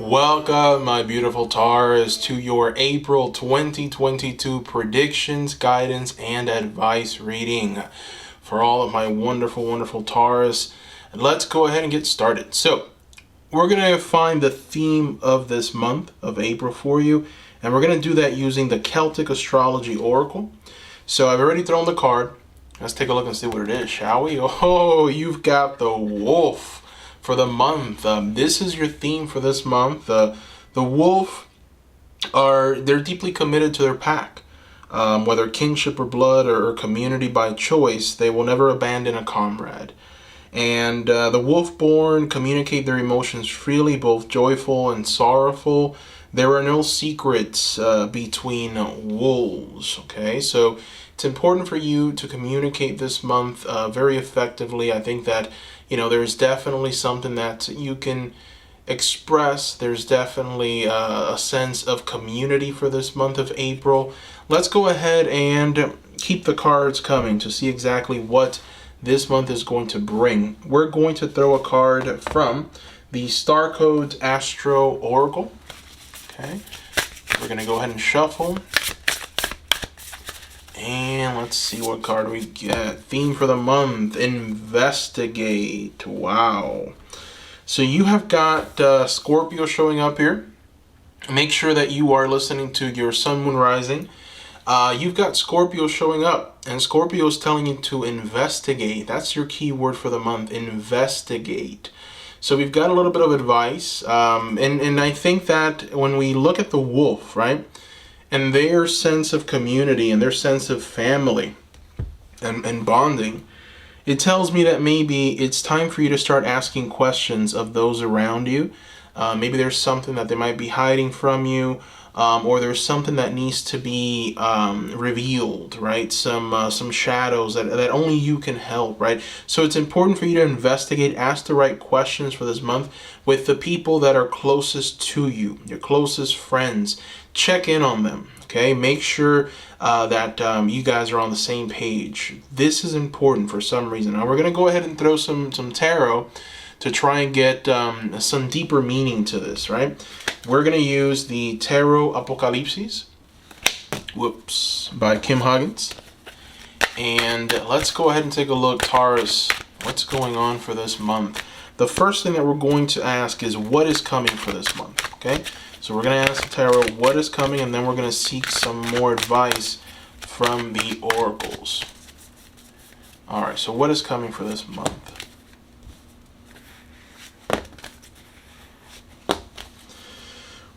Welcome, my beautiful Taurus, to your April 2022 predictions, guidance, and advice reading for all of my wonderful Taurus. And let's go ahead and get started. So, we're going to find the theme of this month of April for you, and we're going to do that using the Celtic Astrology Oracle. So, I've already thrown the card. Let's take a look and see what it is, shall we? Oh, you've got the Wolf for the month. This is your theme for this month. The wolf they're deeply committed to their pack, whether kinship or blood or community by choice. They will never abandon a comrade. And the wolf-born communicate their emotions freely, both joyful and sorrowful. There are no secrets between wolves. Okay, so it's important for you to communicate this month very effectively. I think that there's definitely something that you can express. There's definitely a sense of community for this month of April. Let's go ahead and keep the cards coming to see exactly what this month is going to bring. We're going to throw a card from the Star Codes Astro Oracle. Okay, we're going to go ahead and shuffle. And let's see what card we get. Theme for the month, investigate. Wow. So you have got Scorpio showing up here. Make sure that you are listening to your sun, moon, rising. You've got Scorpio showing up, and Scorpio is telling you to investigate. That's your key word for the month, investigate. So we've got a little bit of advice. And I think that when we look at the wolf, right, and their sense of community and their sense of family and bonding, it tells me that maybe it's time for you to start asking questions of those around you. Maybe there's something that they might be hiding from you, or there's something that needs to be revealed, right? Some shadows that only you can help, right? So it's important for you to investigate, ask the right questions for this month with the people that are closest to you, your closest friends. Check in on them, okay? Make sure that you guys are on the same page. This is important for some reason. Now we're going to go ahead and throw some tarot to try and get some deeper meaning to this, right? We're going to use the Tarot Apocalypses, by Kim Huggins. And let's go ahead and take a look, Taurus, what's going on for this month. The first thing that we're going to ask is what is coming for this month, okay? So we're going to ask the tarot what is coming, and then we're going to seek some more advice from the oracles. All right, so what is coming for this month?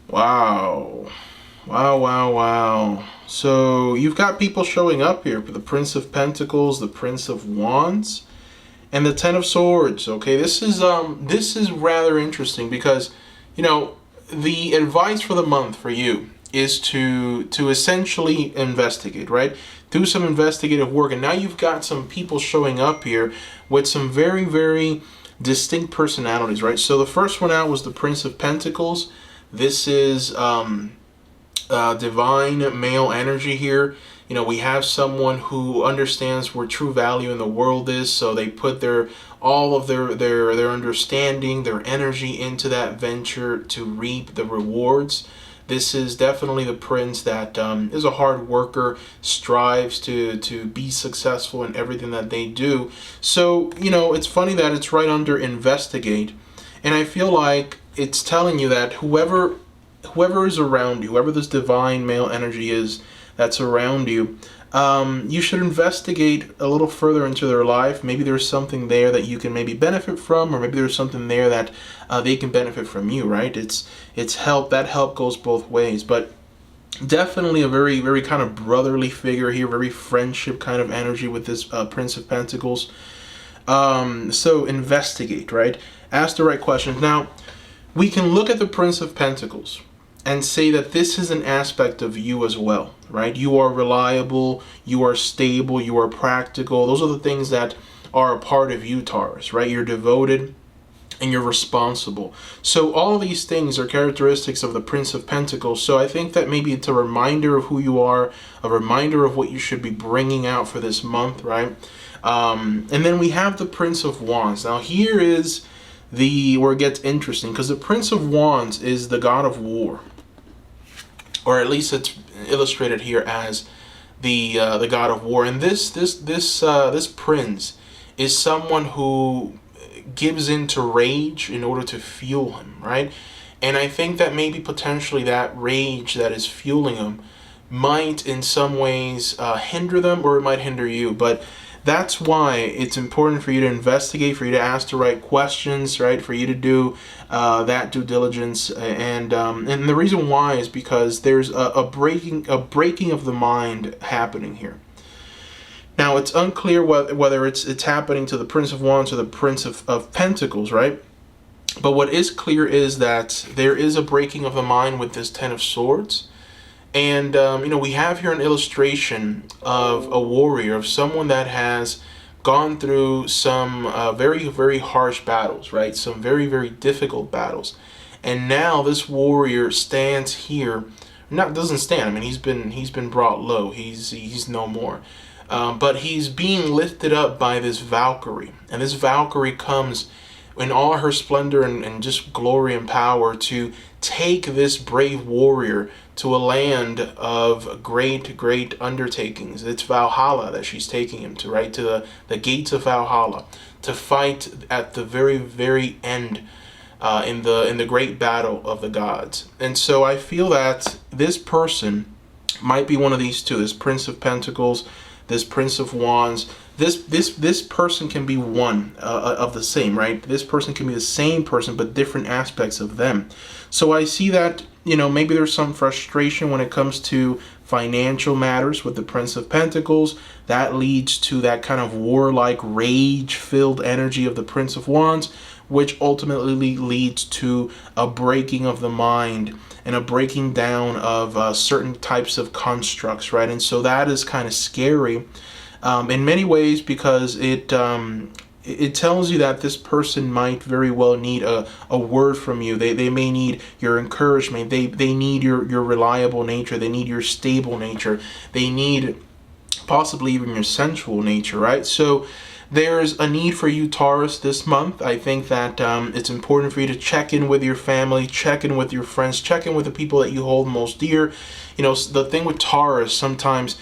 Wow. So you've got people showing up here. The Prince of Pentacles, the Prince of Wands, and the Ten of Swords. Okay, this is rather interesting because, the advice for the month for you is to essentially investigate, right? Do some investigative work. And now you've got some people showing up here with some very distinct personalities, right? So the first one out was the Prince of Pentacles. This is divine male energy here. We have someone who understands where true value in the world is, so they put all of their understanding, their energy into that venture to reap the rewards. This is definitely the prince that is a hard worker, strives to be successful in everything that they do. So, it's funny that it's right under investigate, and I feel like it's telling you that whoever is around you, whoever this divine male energy is that's around you, you should investigate a little further into their life. Maybe there's something there that you can maybe benefit from, or maybe there's something there that they can benefit from you, right? It's help. That help goes both ways, but definitely a very kind of brotherly figure here, very friendship kind of energy with this Prince of Pentacles. So investigate, right? Ask the right questions. Now, we can look at the Prince of Pentacles and say that this is an aspect of you as well, right? You are reliable, you are stable, you are practical. Those are the things that are a part of you, Taurus, right? You're devoted and you're responsible. So all of these things are characteristics of the Prince of Pentacles. So I think that maybe it's a reminder of who you are, a reminder of what you should be bringing out for this month, right? And then we have the Prince of Wands. Now here is where it gets interesting, because the Prince of Wands is the god of war, or at least it's illustrated here as the god of war. And this prince is someone who gives into rage in order to fuel him, right? And I think that maybe potentially that rage that is fueling him might in some ways hinder them, or it might hinder you. But that's why it's important for you to investigate, for you to ask the right questions, right? For you to do that due diligence, and the reason why is because there's a breaking of the mind happening here. Now it's unclear whether it's happening to the Prince of Wands or the Prince of Pentacles, right? But what is clear is that there is a breaking of the mind with this Ten of Swords. And, we have here an illustration of a warrior, of someone that has gone through some very, very harsh battles, right? Some very, very difficult battles. And now this warrior stands here, doesn't stand. I mean, he's been brought low. He's no more. But he's being lifted up by this Valkyrie. And this Valkyrie comes in all her splendor and just glory and power to take this brave warrior to a land of great, great undertakings. It's Valhalla that she's taking him to, right? To the gates of Valhalla, to fight at the very, very end in the great battle of the gods. And so I feel that this person might be one of these two, this Prince of Pentacles, this Prince of Wands. This person can be one of the same, right? This person can be the same person, but different aspects of them. So I see that, maybe there's some frustration when it comes to financial matters with the Prince of Pentacles. That leads to that kind of warlike, rage-filled energy of the Prince of Wands, which ultimately leads to a breaking of the mind and a breaking down of certain types of constructs, right? And so that is kind of scary in many ways, because it tells you that this person might very well need a word from you. They may need your encouragement. They need your reliable nature. They need your stable nature. They need possibly even your sensual nature, right? So there's a need for you, Taurus, this month. I think that it's important for you to check in with your family, check in with your friends, check in with the people that you hold most dear. The thing with Taurus, sometimes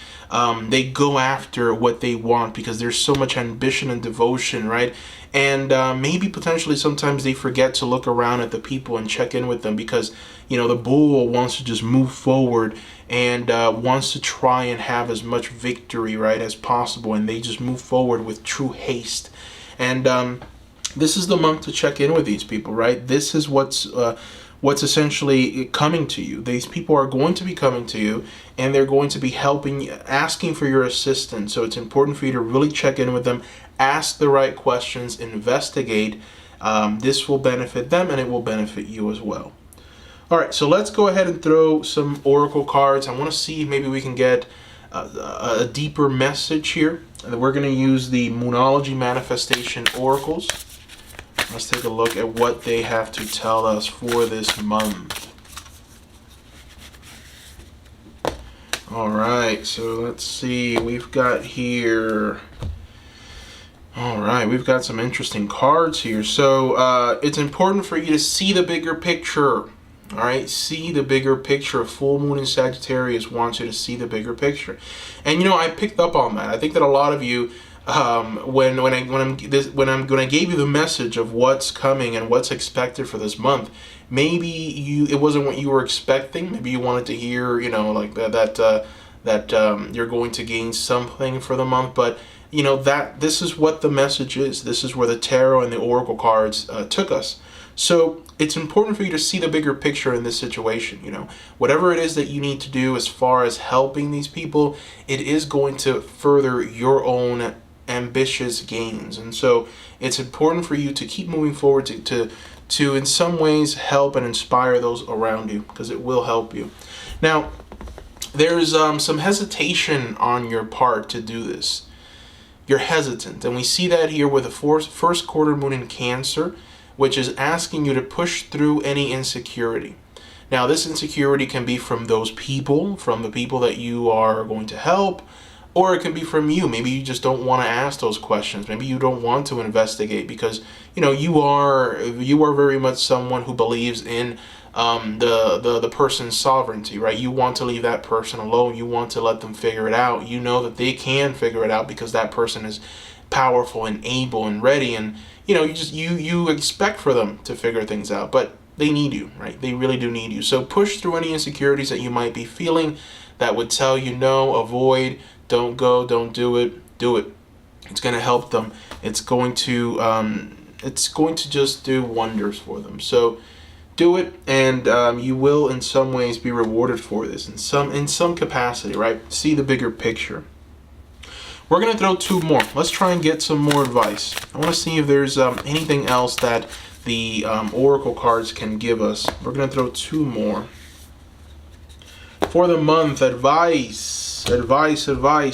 they go after what they want because there's so much ambition and devotion, right? And maybe potentially sometimes they forget to look around at the people and check in with them, because the bull wants to just move forward and wants to try and have as much victory, right, as possible, and they just move forward with true haste. And this is the month to check in with these people, right? This is what's essentially coming to you. These people are going to be coming to you, and they're going to be helping you, asking for your assistance. So it's important for you to really check in with them, ask the right questions, investigate. This will benefit them, and it will benefit you as well. All right, so let's go ahead and throw some oracle cards. I want to see if maybe we can get a deeper message here. And we're going to use the Moonology Manifestation Oracles. Let's take a look at what they have to tell us for this month. All right, so let's see. We've got here... All right, we've got some interesting cards here. So it's important for you to see the bigger picture. All right, see the bigger picture. Full moon in Sagittarius wants you to see the bigger picture. And I picked up on that. I think that a lot of you, when I gave you the message of what's coming and what's expected for this month, maybe it wasn't what you were expecting. Maybe you wanted to hear, like that you're going to gain something for the month, but that this is what the message is. This is where the tarot and the oracle cards took us. So it's important for you to see the bigger picture in this situation. Whatever it is that you need to do as far as helping these people, it is going to further your own ambitious gains. And so it's important for you to keep moving forward to in some ways help and inspire those around you, because it will help you. Now, there's some hesitation on your part to do this. You're hesitant, and we see that here with the first quarter moon in Cancer, which is asking you to push through any insecurity. Now, this insecurity can be from those people, from the people that you are going to help, Or it can be from you. Maybe you just don't want to ask those questions. Maybe you don't want to investigate because, you know, you are very much someone who believes in the person's sovereignty, right? You want to leave that person alone. You want to let them figure it out. You know that they can figure it out because that person is powerful and able and ready, and you know, you expect for them to figure things out, but they need you, right? They really do need you. So push through any insecurities that you might be feeling that would tell you no, avoid, don't go, don't do it. Do it. It's going to help them. It's going to just do wonders for them. So do it, and you will in some ways be rewarded for this in some capacity, right? See the bigger picture. We're going to throw two more. Let's try and get some more advice. I want to see if there's anything else that the oracle cards can give us. We're going to throw two more. For the month, advice,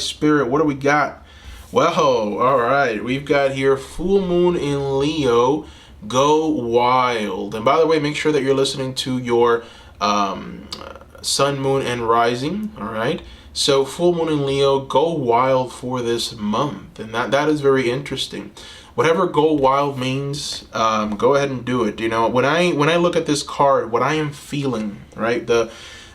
Spirit, what do we got? Well, all right, we've got here full moon in Leo, go wild. And by the way, make sure that you're listening to your sun, moon, and rising, all right? So full moon in Leo, go wild for this month. And that is very interesting. Whatever go wild means, go ahead and do it. You know, when I look at this card, what I am feeling, right?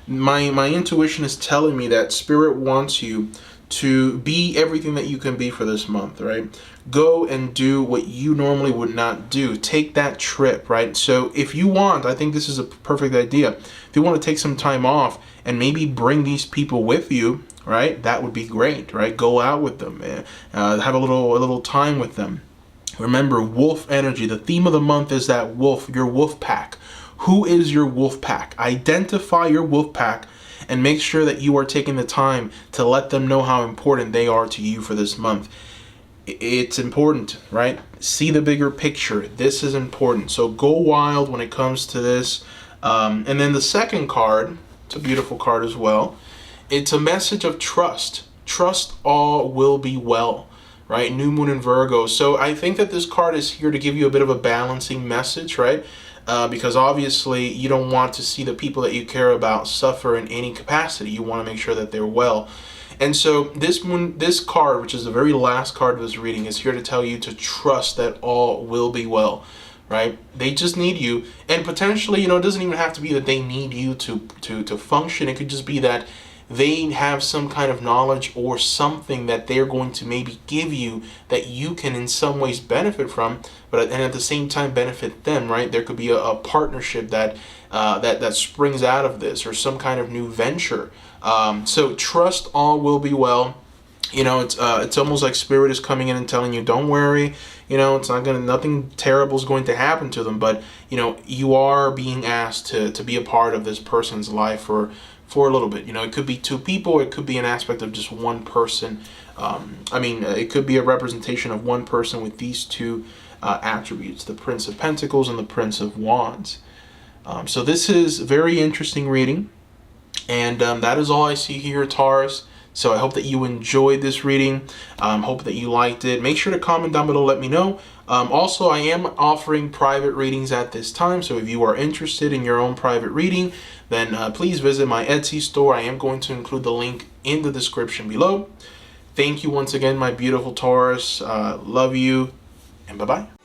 My intuition is telling me that Spirit wants you to be everything that you can be for this month, right? Go and do what you normally would not do. Take that trip, right? So if you want, I think this is a perfect idea. If you want to take some time off and maybe bring these people with you, right? That would be great, right? Go out with them, have a little time with them. Remember, wolf energy. The theme of the month is that wolf, your wolf pack. Who is your wolf pack? Identify your wolf pack and make sure that you are taking the time to let them know how important they are to you for this month. It's important, right? See the bigger picture. This is important. So go wild when it comes to this. And then the second card, it's a beautiful card as well. It's a message of trust. Trust all will be well, right? New moon in Virgo. So I think that this card is here to give you a bit of a balancing message, right? Because obviously you don't want to see the people that you care about suffer in any capacity. You want to make sure that they're well. And so this card, which is the very last card of this reading, is here to tell you to trust that all will be well, right? They just need you. And potentially, you know, it doesn't even have to be that they need you to function. It could just be that they have some kind of knowledge or something that they're going to maybe give you that you can in some ways benefit from, and at the same time benefit them, right? There could be a partnership that springs out of this, or some kind of new venture. So trust all will be well. You know, it's almost like Spirit is coming in and telling you, don't worry. You know, nothing terrible is going to happen to them. But you know, you are being asked to be a part of this person's life for a little bit. You know, it could be two people, it could be an aspect of just one person. It could be a representation of one person with these two attributes, the Prince of Pentacles and the Prince of Wands. So this is a very interesting reading, and that is all I see here, Taurus. So I hope that you enjoyed this reading. Hope that you liked it. Make sure to comment down below, let me know. Also, I am offering private readings at this time, so if you are interested in your own private reading, then please visit my Etsy store. I am going to include the link in the description below. Thank you once again, my beautiful Taurus. Love you, and bye-bye.